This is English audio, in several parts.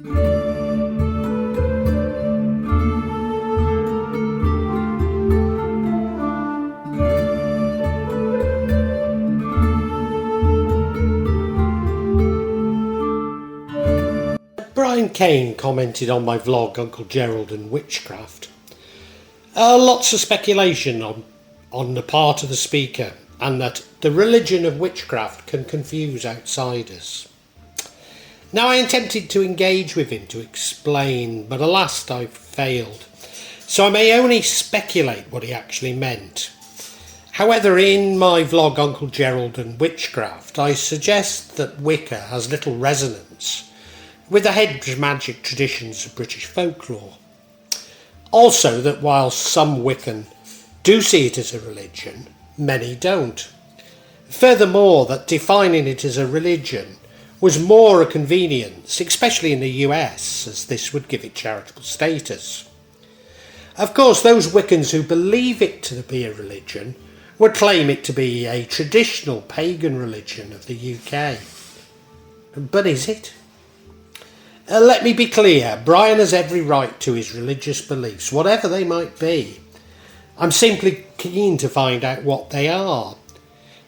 Brian Kane commented on my vlog Uncle Gerald and Witchcraft. Lots of speculation on the part of the speaker, and that the religion of witchcraft can confuse outsiders. Now, I attempted to engage with him to explain, but alas, I failed. So I may only speculate what he actually meant. However, in my vlog Uncle Gerald and Witchcraft, I suggest that Wicca has little resonance with the hedge magic traditions of British folklore. Also, that while some Wiccan do see it as a religion, many don't. Furthermore, that defining it as a religion was more a convenience, especially in the US, as this would give it charitable status. Of course, those Wiccans who believe it to be a religion would claim it to be a traditional pagan religion of the UK. But is it? Let me be clear, Brian has every right to his religious beliefs, whatever they might be. I'm simply keen to find out what they are.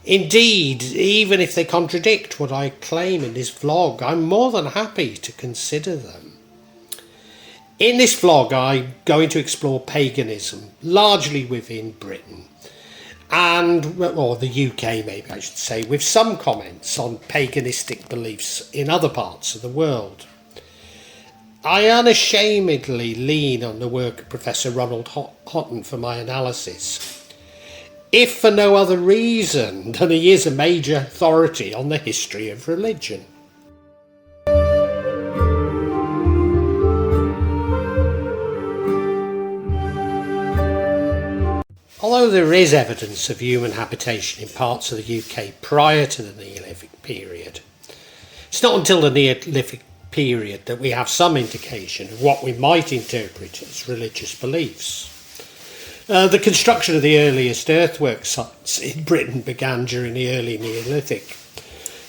Indeed, even if they contradict what I claim in this vlog, I'm more than happy to consider them. In this vlog, I'm going to explore paganism, largely within Britain, or the UK maybe I should say, with some comments on paganistic beliefs in other parts of the world. I unashamedly lean on the work of Professor Ronald Houghton for my analysis, if for no other reason than he is a major authority on the history of religion. Although there is evidence of human habitation in parts of the UK prior to the Neolithic period, it's not until the Neolithic period that we have some indication of what we might interpret as religious beliefs. The construction of the earliest earthwork sites in Britain began during the early Neolithic,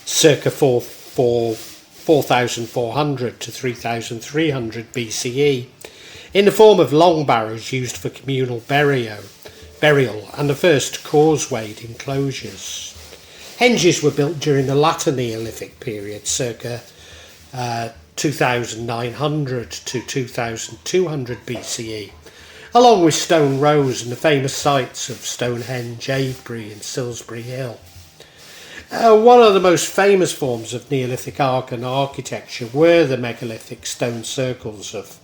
circa 4400 to 3300 BCE, in the form of long barrows used for communal burial and the first causewayed enclosures. Henges were built during the latter Neolithic period, circa 2900 to 2200 BCE, along with stone rows and the famous sites of Stonehenge, Avebury and Silbury Hill. One of the most famous forms of Neolithic art and architecture were the megalithic stone circles of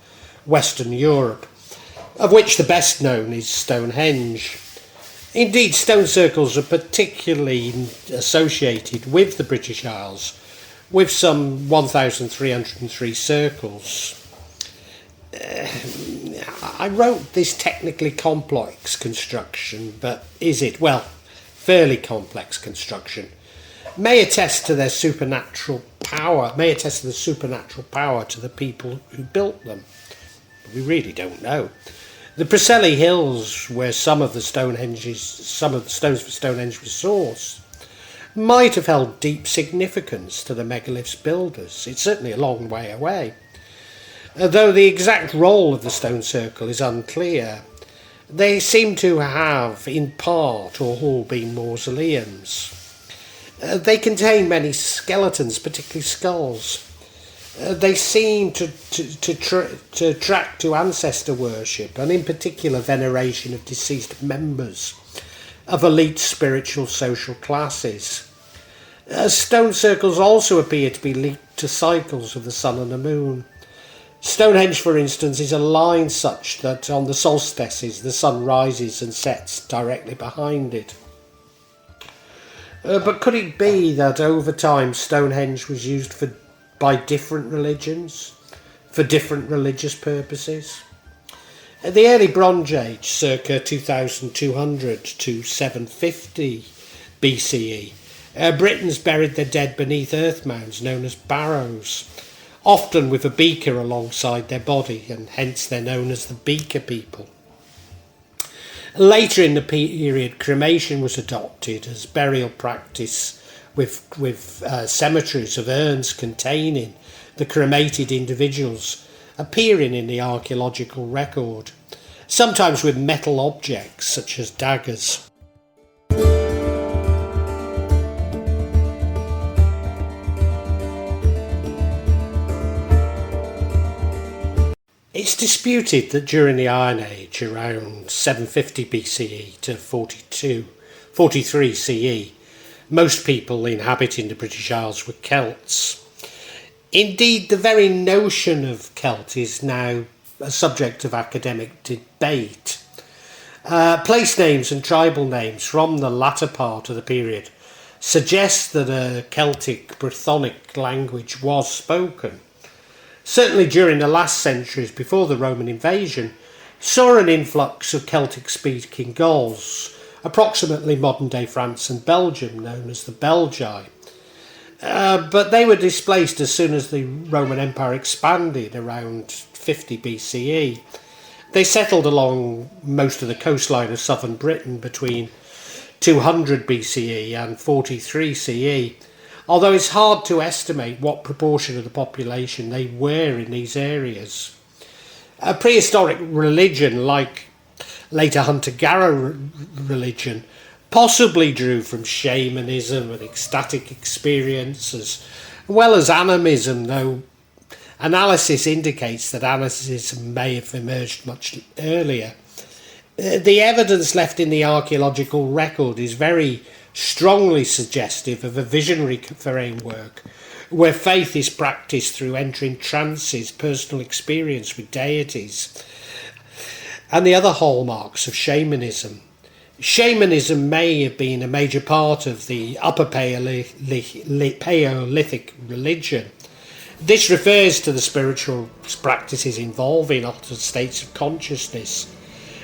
Western Europe, of which the best known is Stonehenge. Indeed, stone circles are particularly associated with the British Isles, with some 1,303 circles. I wrote this technically complex construction, but is it? Well, fairly complex construction. May attest to the supernatural power to the people who built them. We really don't know. The Pre-Islamic hills, where some of the stones for Stonehenge were sourced, might have held deep significance to the megalith's builders. It's certainly a long way away. Though the exact role of the stone circle is unclear, they seem to have, in part or all, been mausoleums. They contain many skeletons, particularly skulls. They seem to track to ancestor worship, and in particular veneration of deceased members of elite spiritual social classes. Stone circles also appear to be linked to cycles of the sun and the moon. Stonehenge, for instance, is aligned such that on the solstices the sun rises and sets directly behind it. But could it be that over time Stonehenge was used by different religions, for different religious purposes? At the early Bronze Age, circa 2200 to 750 BCE, Britons buried their dead beneath earth mounds known as barrows, often with a beaker alongside their body, and hence they're known as the beaker people. Later in the period, cremation was adopted as burial practice with cemeteries of urns containing the cremated individuals appearing in the archaeological record, sometimes with metal objects such as daggers. It's disputed that during the Iron Age, around 750 BCE to 43 CE, most people inhabiting the British Isles were Celts. Indeed, the very notion of Celt is now a subject of academic debate. Place names and tribal names from the latter part of the period suggest that a Celtic Brythonic language was spoken. Certainly during the last centuries before the Roman invasion, saw an influx of Celtic-speaking Gauls, approximately modern-day France and Belgium, known as the Belgi. But they were displaced as soon as the Roman Empire expanded around 50 BCE. They settled along most of the coastline of southern Britain between 200 BCE and 43 CE, although it's hard to estimate what proportion of the population they were in these areas. A prehistoric religion like later hunter-gatherer religion possibly drew from shamanism and ecstatic experience as well as animism, though analysis indicates that animism may have emerged much earlier. The evidence left in the archaeological record is very strongly suggestive of a visionary framework where faith is practiced through entering trances, personal experience with deities, and the other hallmarks of shamanism. Shamanism may have been a major part of the Upper Paleolithic religion. This refers to the spiritual practices involving altered states of consciousness,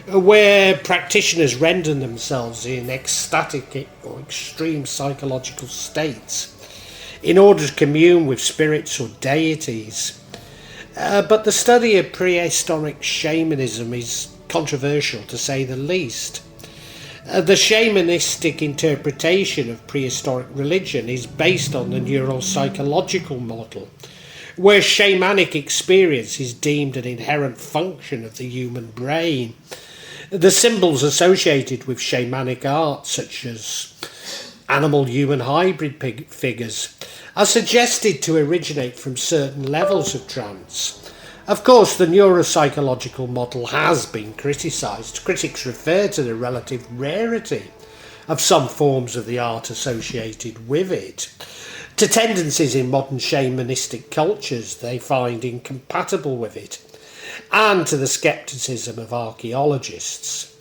where practitioners render themselves in ecstatic or extreme psychological states in order to commune with spirits or deities. But the study of prehistoric shamanism is controversial, to say the least. The shamanistic interpretation of prehistoric religion is based on the neuropsychological model, where shamanic experience is deemed an inherent function of the human brain. The symbols associated with shamanic art, such as animal-human hybrid figures, are suggested to originate from certain levels of trance. Of course, the neuropsychological model has been criticised. Critics refer to the relative rarity of some forms of the art associated with it, to tendencies in modern shamanistic cultures they find incompatible with it, and to the scepticism of archaeologists.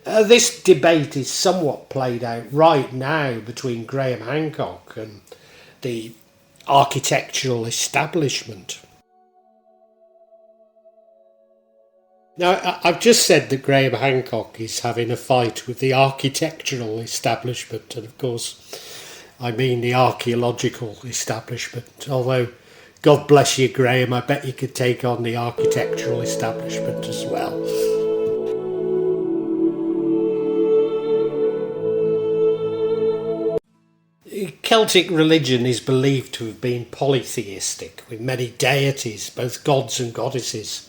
This debate is somewhat played out right now between Graham Hancock and the architectural establishment. Now, I've just said that Graham Hancock is having a fight with the architectural establishment, and of course I mean the archaeological establishment, although God bless you, Graham, I bet you could take on the architectural establishment as well. Celtic religion is believed to have been polytheistic, with many deities, both gods and goddesses,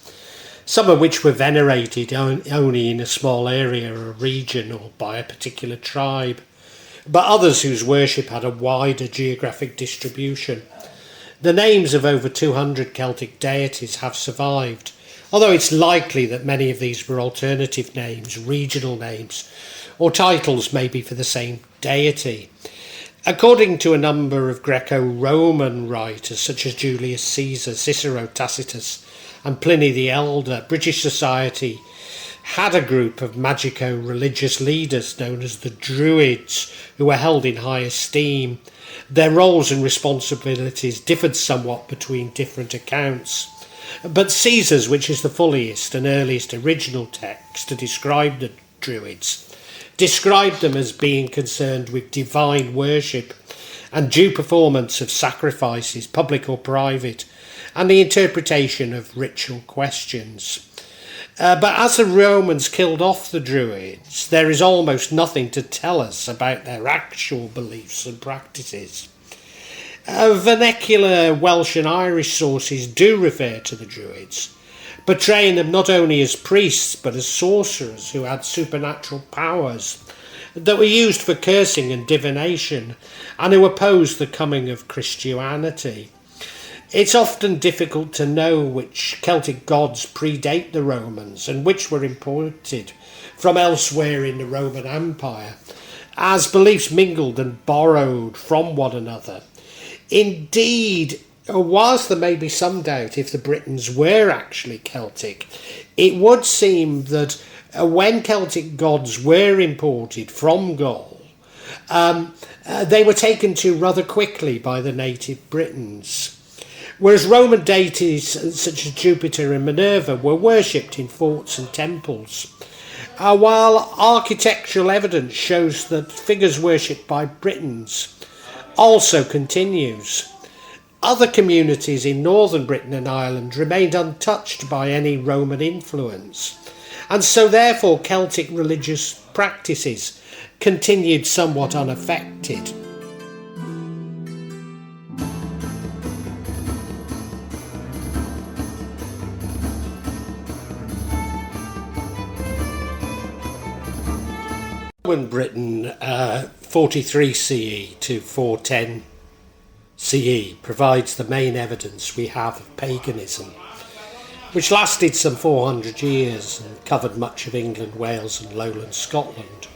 some of which were venerated only in a small area or region or by a particular tribe, but others whose worship had a wider geographic distribution. The names of over 200 Celtic deities have survived, although it's likely that many of these were alternative names, regional names, or titles maybe for the same deity. According to a number of Greco-Roman writers such as Julius Caesar, Cicero, Tacitus and Pliny the Elder, British society had a group of magico-religious leaders known as the Druids, who were held in high esteem. Their roles and responsibilities differed somewhat between different accounts, but Caesar's, which is the fullest and earliest original text to describe the Druids, described them as being concerned with divine worship and due performance of sacrifices, public or private, and the interpretation of ritual questions. But as the Romans killed off the Druids, there is almost nothing to tell us about their actual beliefs and practices. Vernacular Welsh and Irish sources do refer to the Druids, portraying them not only as priests but as sorcerers who had supernatural powers that were used for cursing and divination, and who opposed the coming of Christianity. It's often difficult to know which Celtic gods predate the Romans and which were imported from elsewhere in the Roman Empire, as beliefs mingled and borrowed from one another. Indeed, whilst there may be some doubt if the Britons were actually Celtic, it would seem that when Celtic gods were imported from Gaul, they were taken to rather quickly by the native Britons. Whereas Roman deities such as Jupiter and Minerva were worshipped in forts and temples, while architectural evidence shows that figures worshipped by Britons also continues. Other communities in northern Britain and Ireland remained untouched by any Roman influence, and so therefore Celtic religious practices continued somewhat unaffected. Roman Britain, 43 CE to 410 CE, provides the main evidence we have of paganism, which lasted some 400 years and covered much of England, Wales and lowland Scotland.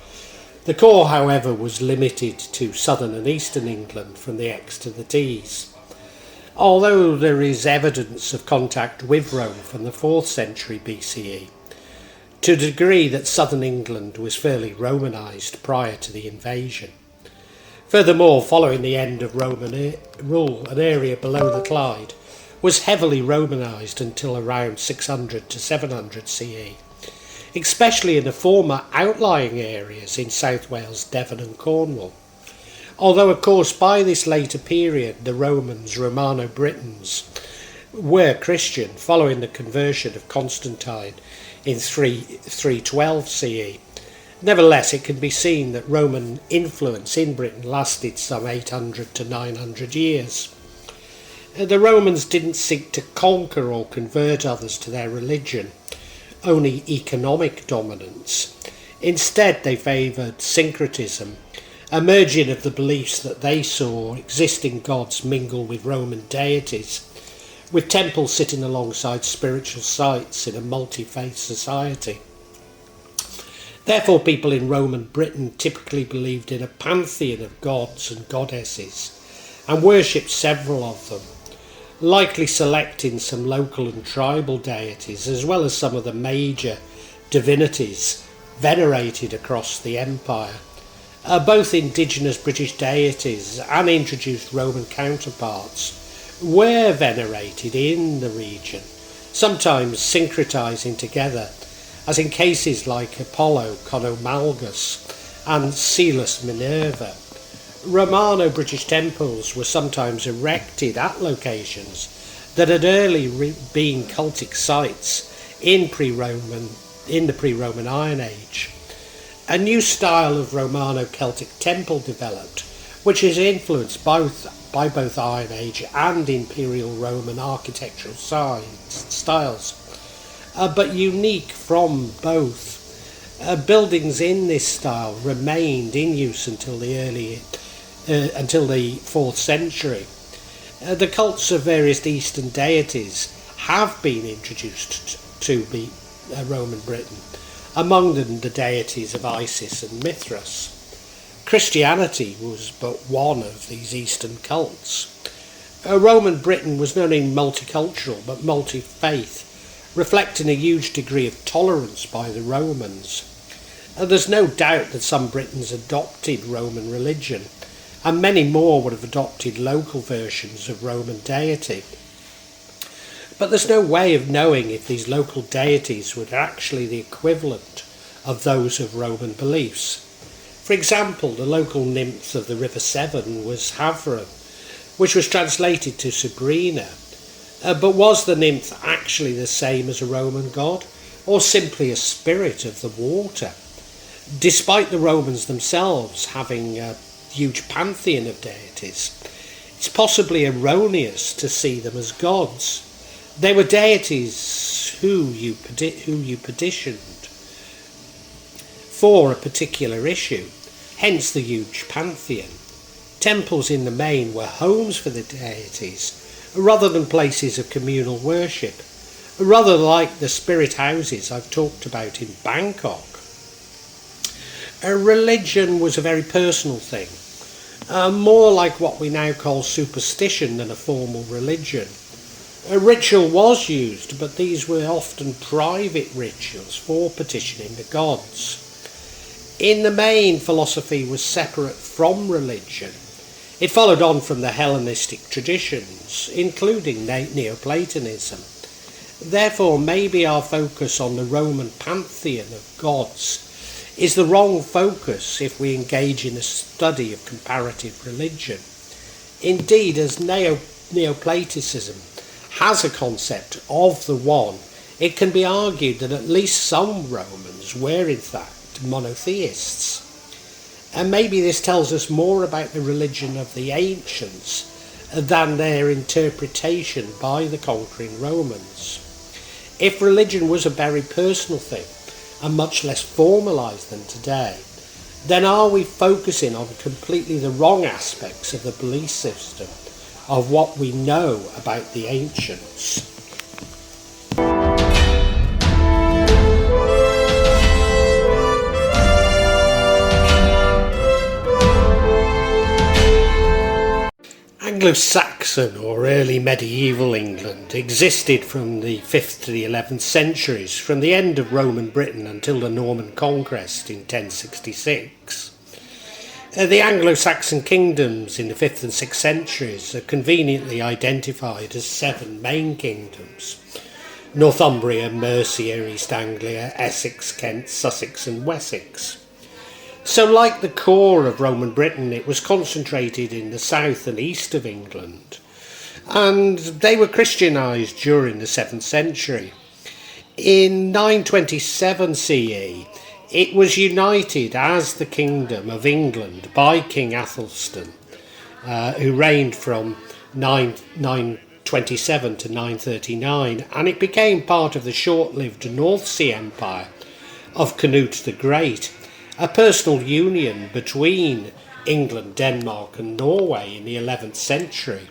The core, however, was limited to southern and eastern England from the Exe to the Tees, although there is evidence of contact with Rome from the 4th century BCE, to a degree that southern England was fairly Romanised prior to the invasion. Furthermore, following the end of Roman rule, an area below the Clyde was heavily Romanised until around 600 to 700 CE, especially in the former outlying areas in South Wales, Devon and Cornwall. Although, of course, by this later period the Romans, Romano-Britons, were Christian following the conversion of Constantine in 312 CE. Nevertheless, it can be seen that Roman influence in Britain lasted some 800 to 900 years. The Romans didn't seek to conquer or convert others to their religion, only economic dominance. Instead, they favoured syncretism, a merging of the beliefs that they saw existing gods mingle with Roman deities, with temples sitting alongside spiritual sites in a multi-faith society. Therefore, people in Roman Britain typically believed in a pantheon of gods and goddesses and worshipped several of them, likely selecting some local and tribal deities as well as some of the major divinities venerated across the empire. Both indigenous British deities and introduced Roman counterparts were venerated in the region, sometimes syncretising together, as in cases like Apollo Conomalgus and Celis Minerva. Romano-British temples were sometimes erected at locations that had early been cultic sites in the pre-Roman Iron Age. A new style of Romano-Celtic temple developed, which is influenced by both Iron Age and Imperial Roman architectural styles, but unique from both. Buildings in this style remained in use until the 4th century. The cults of various Eastern deities have been introduced to Roman Britain, among them the deities of Isis and Mithras. Christianity was but one of these Eastern cults. Roman Britain was not only multicultural but multi-faith, reflecting a huge degree of tolerance by the Romans. There's no doubt that some Britons adopted Roman religion, and many more would have adopted local versions of Roman deity. But there's no way of knowing if these local deities were actually the equivalent of those of Roman beliefs. For example, the local nymph of the River Severn was Havre, which was translated to Sabrina. But was the nymph actually the same as a Roman god, or simply a spirit of the water? Despite the Romans themselves having a huge pantheon of deities, It's possibly erroneous to see them as gods. They were deities who you petitioned for a particular issue, hence the huge pantheon. Temples in the main were homes for the deities, rather than places of communal worship, rather like the spirit houses I've talked about in Bangkok. A religion was a very personal thing, more like what we now call superstition than a formal religion. A ritual was used, but these were often private rituals for petitioning the gods. In the main, philosophy was separate from religion. It followed on from the Hellenistic traditions, including Neoplatonism. Therefore, maybe our focus on the Roman pantheon of gods is the wrong focus if we engage in a study of comparative religion. Indeed, as Neoplatonism has a concept of the one, it can be argued that at least some Romans were in fact monotheists. And maybe this tells us more about the religion of the ancients than their interpretation by the conquering Romans. If religion was a very personal thing and much less formalised than today, then are we focusing on completely the wrong aspects of the belief system of what we know about the ancients? Anglo-Saxon or early medieval England existed from the 5th to the 11th centuries, from the end of Roman Britain until the Norman conquest in 1066. The Anglo-Saxon kingdoms in the 5th and 6th centuries are conveniently identified as 7 main kingdoms: Northumbria, Mercia, East Anglia, Essex, Kent, Sussex and Wessex. So like the core of Roman Britain, it was concentrated in the south and east of England, and they were Christianised during the 7th century. In 927 CE, it was united as the Kingdom of England by King Athelstan, who reigned from 927 to 939, and it became part of the short-lived North Sea Empire of Canute the Great, a personal union between England, Denmark and Norway in the 11th century.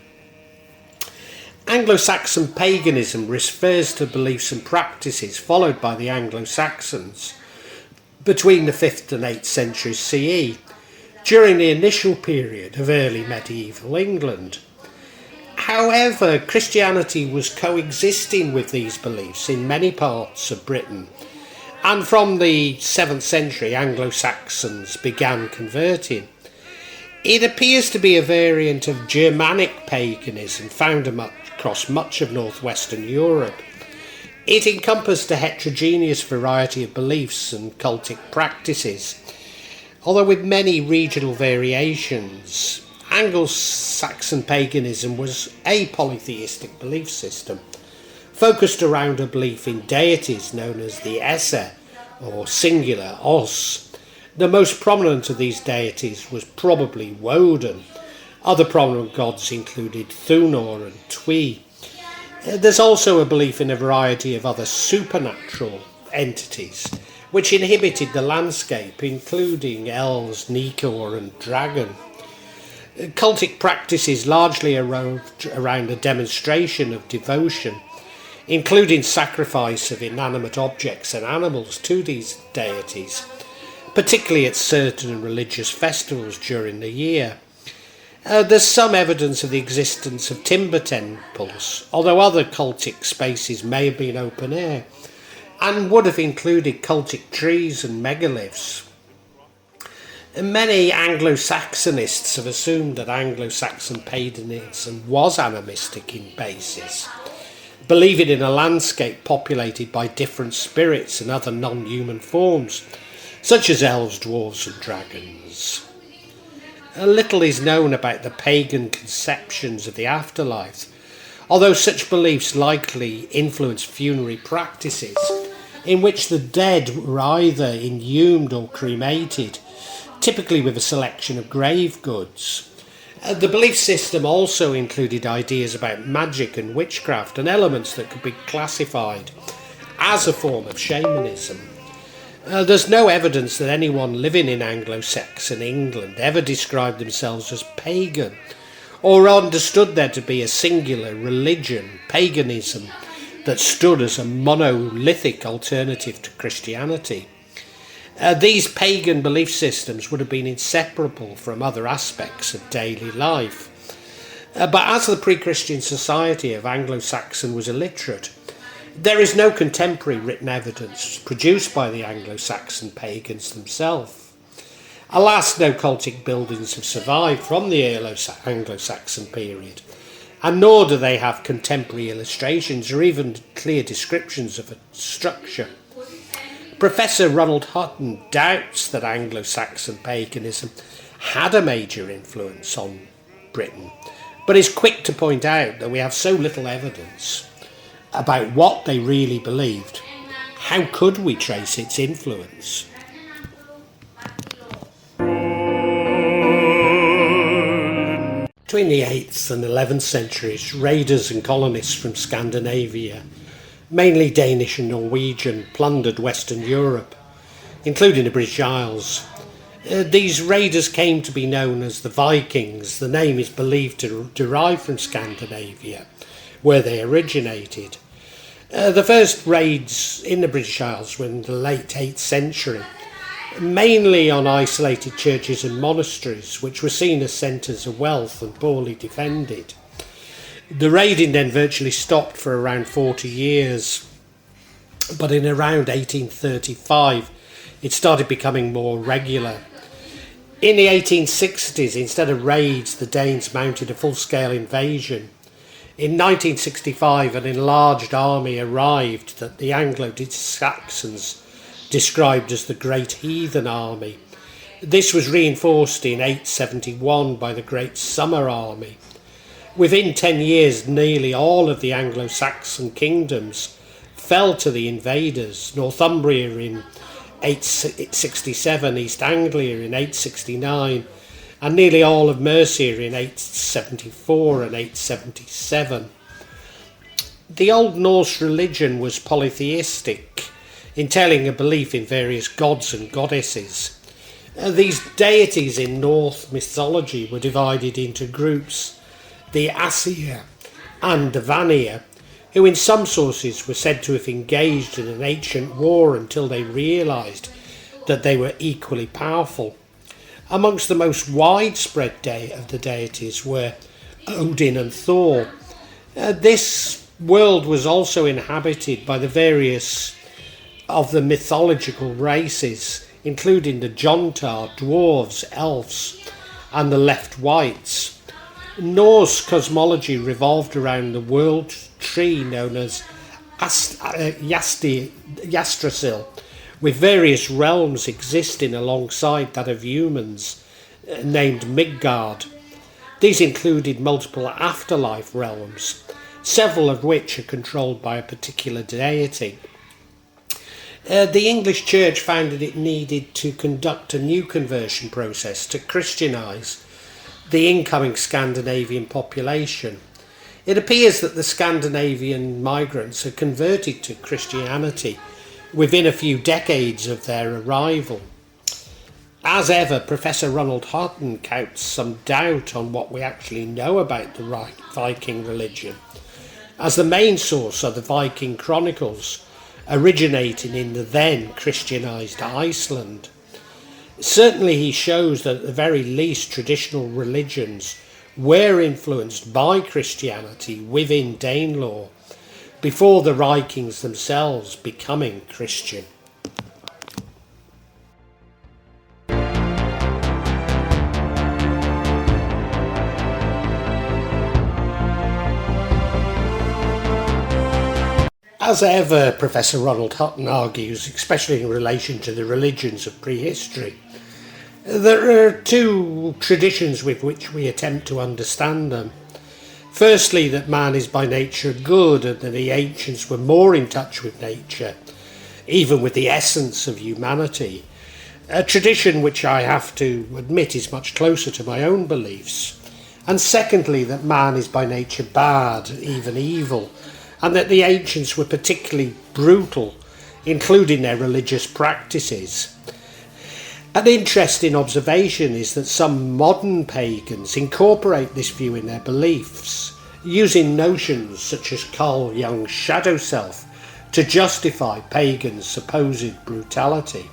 Anglo-Saxon paganism refers to beliefs and practices followed by the Anglo-Saxons between the 5th and 8th centuries CE, during the initial period of early medieval England. However, Christianity was coexisting with these beliefs in many parts of Britain, and from the 7th century Anglo-Saxons began converting. It appears to be a variant of Germanic paganism found across much of northwestern Europe. It encompassed a heterogeneous variety of beliefs and cultic practices, although with many regional variations. Anglo-Saxon paganism was a polytheistic belief system, focused around a belief in deities known as the Esse, or singular Os. The most prominent of these deities was probably Woden. Other prominent gods included Thunor and Twi. There's also a belief in a variety of other supernatural entities which inhabited the landscape, including elves, Nikor and dragon. Cultic practices largely around a demonstration of devotion, including sacrifice of inanimate objects and animals to these deities, particularly at certain religious festivals during the year. There's some evidence of the existence of timber temples, although other cultic spaces may have been open air, and would have included cultic trees and megaliths. Many Anglo-Saxonists have assumed that Anglo-Saxon paganism was animistic in basis, believing in a landscape populated by different spirits and other non-human forms, such as elves, dwarves and dragons. Little is known about the pagan conceptions of the afterlife, although such beliefs likely influenced funerary practices, in which the dead were either inhumed or cremated, typically with a selection of grave goods. The belief system also included ideas about magic and witchcraft and elements that could be classified as a form of shamanism. There's no evidence that anyone living in Anglo-Saxon England ever described themselves as pagan or understood there to be a singular religion, paganism, that stood as a monolithic alternative to Christianity. These pagan belief systems would have been inseparable from other aspects of daily life. But as the pre-Christian society of Anglo-Saxon was illiterate, there is no contemporary written evidence produced by the Anglo-Saxon pagans themselves. Alas, no cultic buildings have survived from the Anglo-Saxon period, and nor do they have contemporary illustrations or even clear descriptions of a structure. Professor Ronald Hutton doubts that Anglo-Saxon paganism had a major influence on Britain, but is quick to point out that we have so little evidence about what they really believed. How could we trace its influence? Between the 8th and 11th centuries, raiders and colonists from Scandinavia, mainly Danish and Norwegian, plundered Western Europe, including the British Isles. These raiders came to be known as the Vikings. The name is believed to derive from Scandinavia, where they originated. The first raids in the British Isles were in the late 8th century, mainly on isolated churches and monasteries, which were seen as centres of wealth and poorly defended. The raiding then virtually stopped for around 40 years, but in around 1835 it started becoming more regular. In the 1860s, instead of raids, the Danes mounted a full-scale invasion. In 1965, an enlarged army arrived that the Anglo-Saxons described as the Great Heathen Army. This was reinforced in 871 by the Great Summer Army. Within 10 years, nearly all of the Anglo-Saxon kingdoms fell to the invaders. Northumbria in 867, East Anglia in 869, and nearly all of Mercia in 874 and 877. The Old Norse religion was polytheistic, entailing a belief in various gods and goddesses. These deities in Norse mythology were divided into groups, the Aesir and the Vanir, who in some sources were said to have engaged in an ancient war until they realised that they were equally powerful. Amongst the most widespread of the deities were Odin and Thor. This world was also inhabited by the various of the mythological races, including the Jontar, dwarves, elves, and the left whites. Norse cosmology revolved around the world tree known as Yggdrasil, with various realms existing alongside that of humans, named Midgard. These included multiple afterlife realms, several of which are controlled by a particular deity. The English Church found that it needed to conduct a new conversion process to Christianise the incoming Scandinavian population. It appears that the Scandinavian migrants had converted to Christianity within a few decades of their arrival. As ever, Professor Ronald Hutton casts some doubt on what we actually know about the Viking religion, as the main source are the Viking chronicles, originating in the then Christianised Iceland. Certainly he shows that at the very least traditional religions were influenced by Christianity within Danelaw, before the Vikings themselves becoming Christian. As ever, Professor Ronald Hutton argues, especially in relation to the religions of prehistory, there are two traditions with which we attempt to understand them. Firstly, that man is by nature good and that the ancients were more in touch with nature, even with the essence of humanity. A tradition which I have to admit is much closer to my own beliefs. and secondly that man is by nature bad, even evil, and that the ancients were particularly brutal, including their religious practices. An interesting observation is that some modern pagans incorporate this view in their beliefs, using notions such as Carl Jung's shadow self to justify pagans' supposed brutality.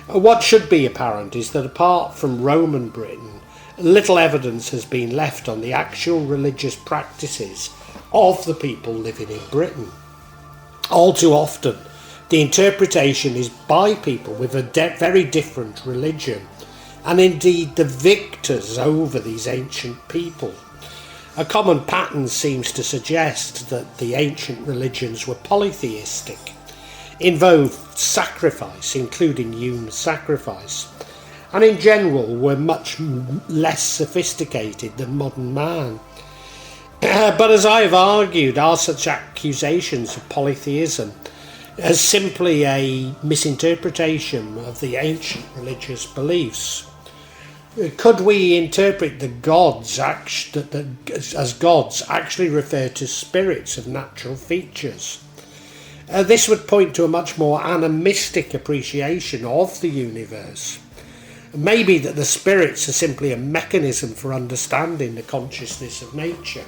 What should be apparent is that apart from Roman Britain, little evidence has been left on the actual religious practices of the people living in Britain. All too often, the interpretation is by people with a very different religion, and indeed the victors over these ancient people. A common pattern seems to suggest that the ancient religions were polytheistic, involved sacrifice, including human sacrifice, and in general were much less sophisticated than modern man. But as I have argued, are such accusations of polytheism as simply a misinterpretation of the ancient religious beliefs? Could we interpret the gods as gods actually refer to spirits of natural features? This would point to a much more animistic appreciation of the universe. Maybe that the spirits are simply a mechanism for understanding the consciousness of nature.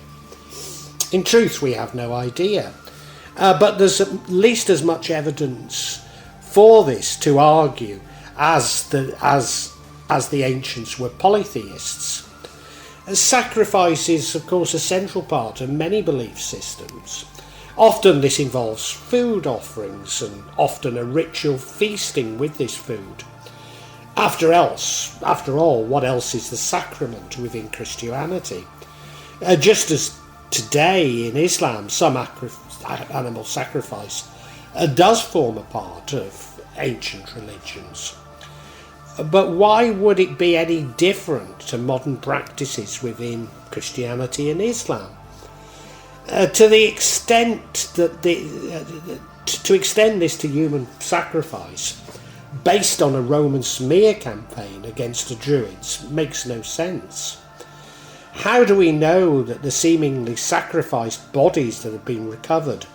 In truth, we have no idea. But there's at least as much evidence for this to argue as the ancients were polytheists. Sacrifice is, of course, a central part of many belief systems. Often this involves food offerings and often a ritual feasting with this food. After all, what else is the sacrament within Christianity? Just as today in Islam, some animal sacrifice does form a part of ancient religions. But why would it be any different to modern practices within Christianity and Islam? To the extent that to extend this to human sacrifice based on a Roman smear campaign against the Druids makes no sense. How do we know that the seemingly sacrificed bodies that have been recovered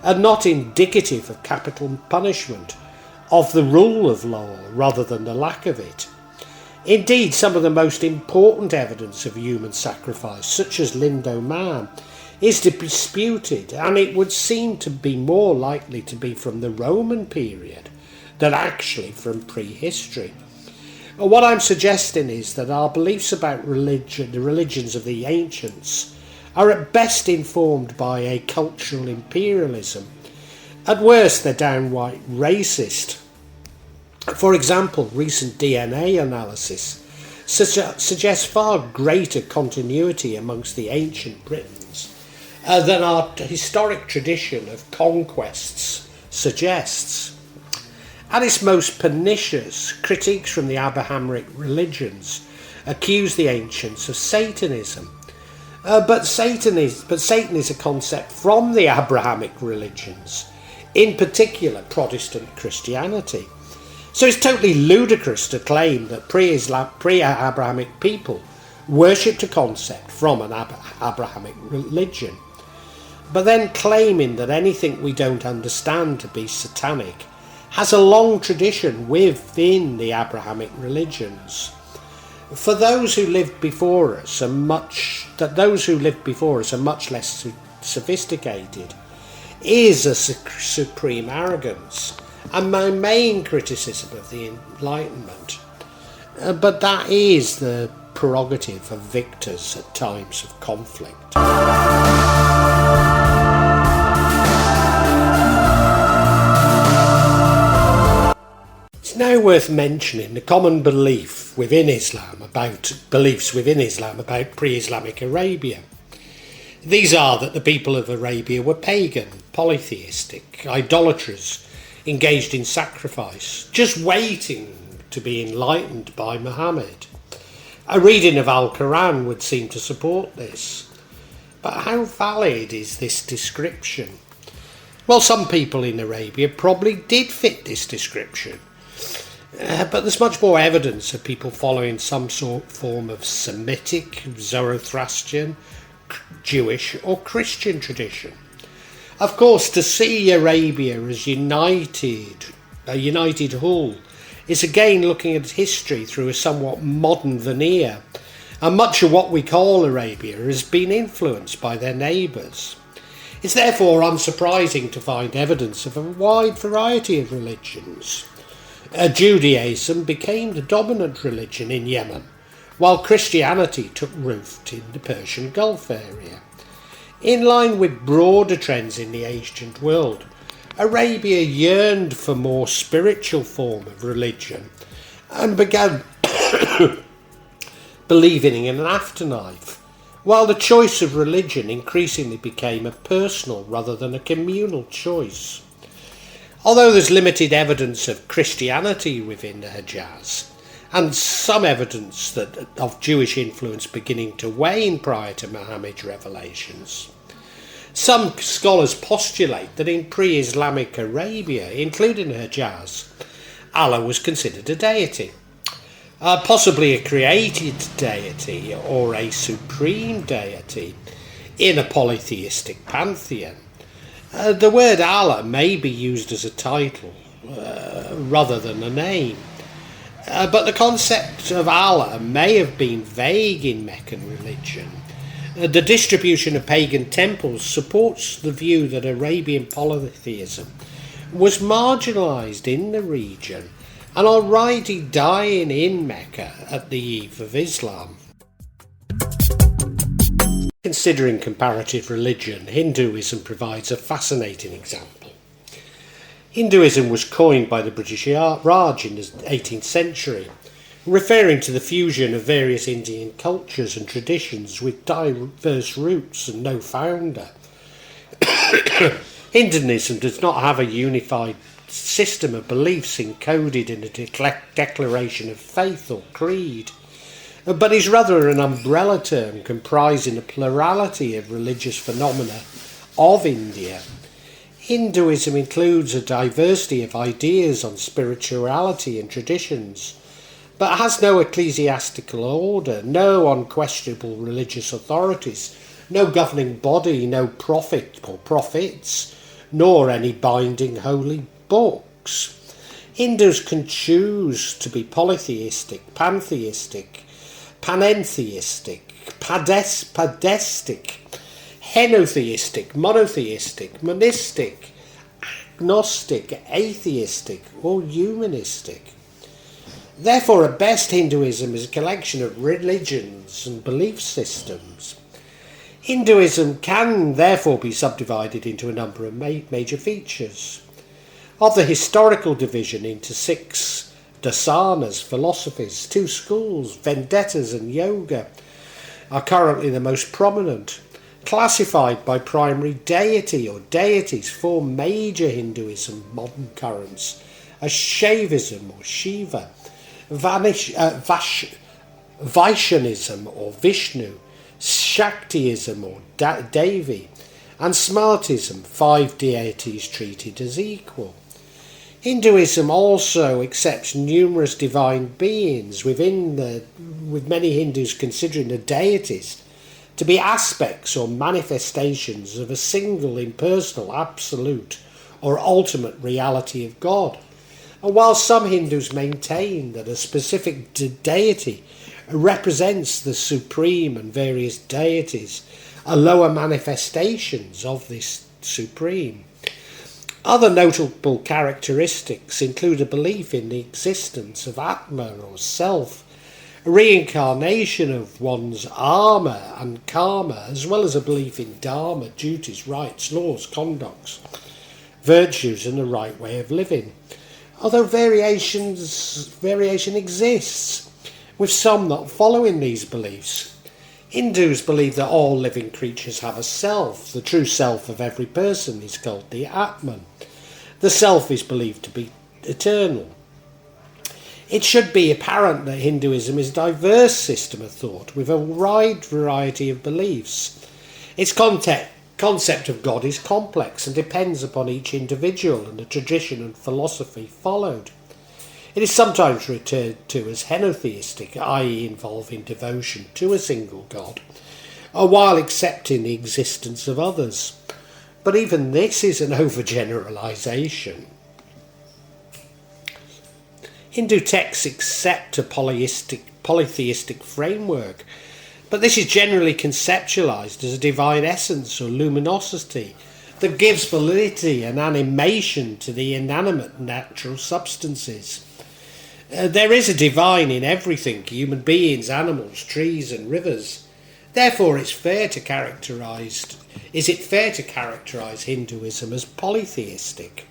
are not indicative of capital punishment, of the rule of law rather than the lack of it? Indeed, some of the most important evidence of human sacrifice, such as Lindo Man, is disputed, and it would seem to be more likely to be from the Roman period than actually from prehistory. What I'm suggesting is that our beliefs about religion, the religions of the ancients, are at best informed by a cultural imperialism. At worst, they're downright racist. For example, recent DNA analysis suggests far greater continuity amongst the ancient Britons than our historic tradition of conquests suggests. At its most pernicious, critiques from the Abrahamic religions accuse the ancients of Satanism. But Satan is a concept from the Abrahamic religions, in particular Protestant Christianity. So it's totally ludicrous to claim that pre-Abrahamic people worshipped a concept from an Abrahamic religion, but then claiming that anything we don't understand to be satanic has a long tradition within the Abrahamic religions. For those who lived before us are much less sophisticated is a supreme arrogance, and my main criticism of the Enlightenment. But that is the prerogative of victors at times of conflict. It's now worth mentioning the common beliefs within Islam about pre-Islamic Arabia. These are that the people of Arabia were pagan, polytheistic, idolaters, engaged in sacrifice, just waiting to be enlightened by Muhammad. A reading of Al-Quran would seem to support this. But how valid is this description? Well, some people in Arabia probably did fit this description. But there's much more evidence of people following some form of Semitic, Zoroastrian, Jewish or Christian tradition. Of course, to see Arabia as a united whole, is again looking at history through a somewhat modern veneer, and much of what we call Arabia has been influenced by their neighbours. It's therefore unsurprising to find evidence of a wide variety of religions. Judaism became the dominant religion in Yemen, while Christianity took root in the Persian Gulf area. In line with broader trends in the ancient world, Arabia yearned for more spiritual form of religion and began believing in an afterlife, while the choice of religion increasingly became a personal rather than a communal choice. Although there's limited evidence of Christianity within the Hejaz, and some evidence of Jewish influence beginning to wane prior to Muhammad's revelations, some scholars postulate that in pre-Islamic Arabia, including the Hejaz, Allah was considered a deity, possibly a created deity or a supreme deity in a polytheistic pantheon. The word Allah may be used as a title rather than a name, but the concept of Allah may have been vague in Meccan religion. The distribution of pagan temples supports the view that Arabian polytheism was marginalised in the region and already dying in Mecca at the eve of Islam. Considering comparative religion, Hinduism provides a fascinating example. Hinduism was coined by the British Raj in the 18th century, referring to the fusion of various Indian cultures and traditions with diverse roots and no founder. Hinduism does not have a unified system of beliefs encoded in a declaration of faith or creed, but is rather an umbrella term comprising a plurality of religious phenomena of India. Hinduism includes a diversity of ideas on spirituality and traditions, but has no ecclesiastical order, no unquestionable religious authorities, no governing body, no prophet or prophets, nor any binding holy books. Hindus can choose to be polytheistic, pantheistic, panentheistic, padestic, henotheistic, monotheistic, monistic, agnostic, atheistic, or humanistic. Therefore, at best, Hinduism is a collection of religions and belief systems. Hinduism can therefore be subdivided into a number of major features. Of the historical division into 6 dasanas, philosophies, 2 schools, vendettas and yoga are currently the most prominent. Classified by primary deity or deities, 4 major Hinduism modern currents are Shaivism or Shiva, Vaishnavism or Vishnu, Shaktiism or Devi, and Smartism, 5 deities treated as equal. Hinduism also accepts numerous divine beings, with many Hindus considering the deities to be aspects or manifestations of a single impersonal, absolute or ultimate reality of God. And while some Hindus maintain that a specific deity represents the supreme and various deities are lower manifestations of this supreme. Other notable characteristics include a belief in the existence of Atma or self, a reincarnation of one's arma and karma, as well as a belief in dharma, duties, rights, laws, conducts, virtues and the right way of living. Although variation exists, with some not following these beliefs. Hindus believe that all living creatures have a self. The true self of every person is called the Atman. The self is believed to be eternal. It should be apparent that Hinduism is a diverse system of thought with a wide variety of beliefs. Its concept of God is complex and depends upon each individual and the tradition and philosophy followed. It is sometimes referred to as henotheistic, i.e. involving devotion to a single god, while accepting the existence of others. But even this is an overgeneralization. Hindu texts accept a polytheistic framework, but this is generally conceptualized as a divine essence or luminosity that gives validity and animation to the inanimate natural substances. There is a divine in everything, human beings, animals, trees and rivers. Therefore, is it fair to characterise Hinduism as polytheistic?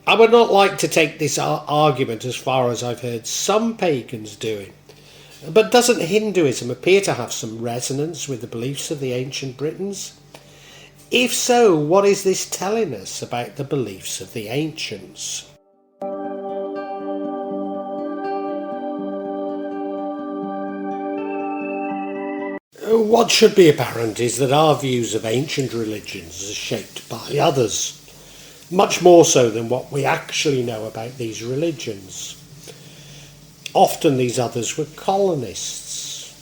I would not like to take this argument as far as I've heard some pagans doing, but doesn't Hinduism appear to have some resonance with the beliefs of the ancient Britons? If so, what is this telling us about the beliefs of the ancients? What should be apparent is that our views of ancient religions are shaped by others, much more so than what we actually know about these religions. Often these others were colonists.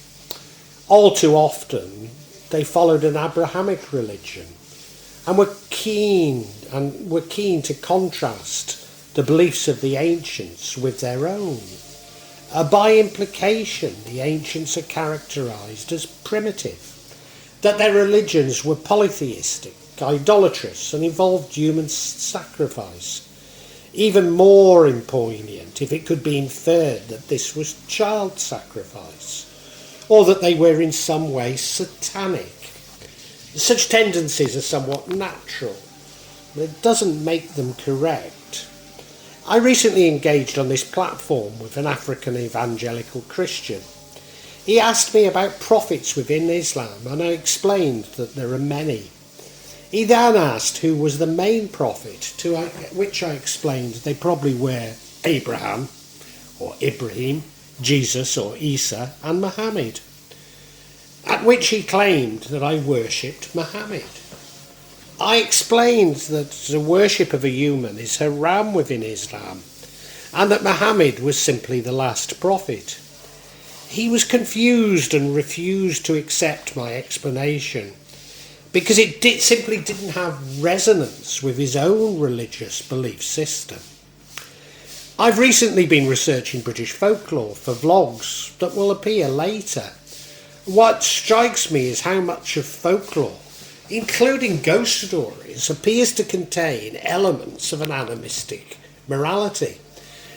All too often they followed an Abrahamic religion and were keen to contrast the beliefs of the ancients with their own. By implication, the ancients are characterised as primitive, that their religions were polytheistic, idolatrous, and involved human sacrifice. Even more poignant if it could be inferred that this was child sacrifice, or that they were in some way satanic. Such tendencies are somewhat natural, but it doesn't make them correct. I recently engaged on this platform with an African evangelical Christian. He asked me about prophets within Islam, and I explained that there are many. He then asked who was the main prophet, to which I explained they probably were Abraham, or Ibrahim, Jesus or Isa, and Muhammad. At which he claimed that I worshipped Muhammad. I explained that the worship of a human is haram within Islam, and that Muhammad was simply the last prophet. He was confused and refused to accept my explanation, because it simply didn't have resonance with his own religious belief system. I've recently been researching British folklore for vlogs that will appear later. What strikes me is how much of folklore, including ghost stories, appears to contain elements of an animistic morality.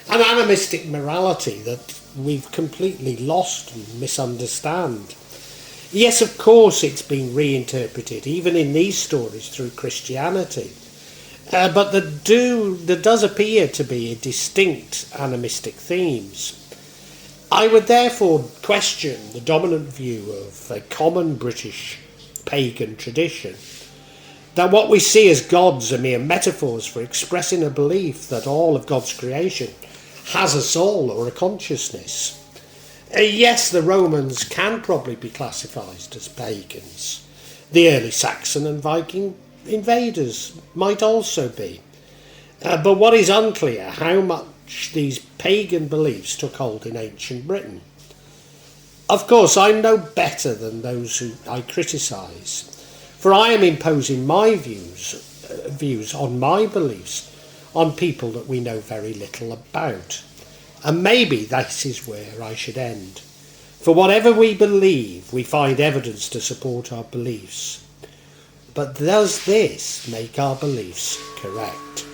An animistic morality that we've completely lost and misunderstand. Yes, of course, it's been reinterpreted, even in these stories, through Christianity. But there does appear to be distinct animistic themes. I would therefore question the dominant view of a common British pagan tradition, that what we see as gods are mere metaphors for expressing a belief that all of God's creation has a soul or a consciousness. Yes, the Romans can probably be classified as pagans. The early Saxon and Viking invaders might also be. But what is unclear, how much these pagan beliefs took hold in ancient Britain. Of course, I'm no better than those who I criticise, for I am imposing my views on my beliefs on people that we know very little about. And maybe this is where I should end. For whatever we believe, we find evidence to support our beliefs. But does this make our beliefs correct?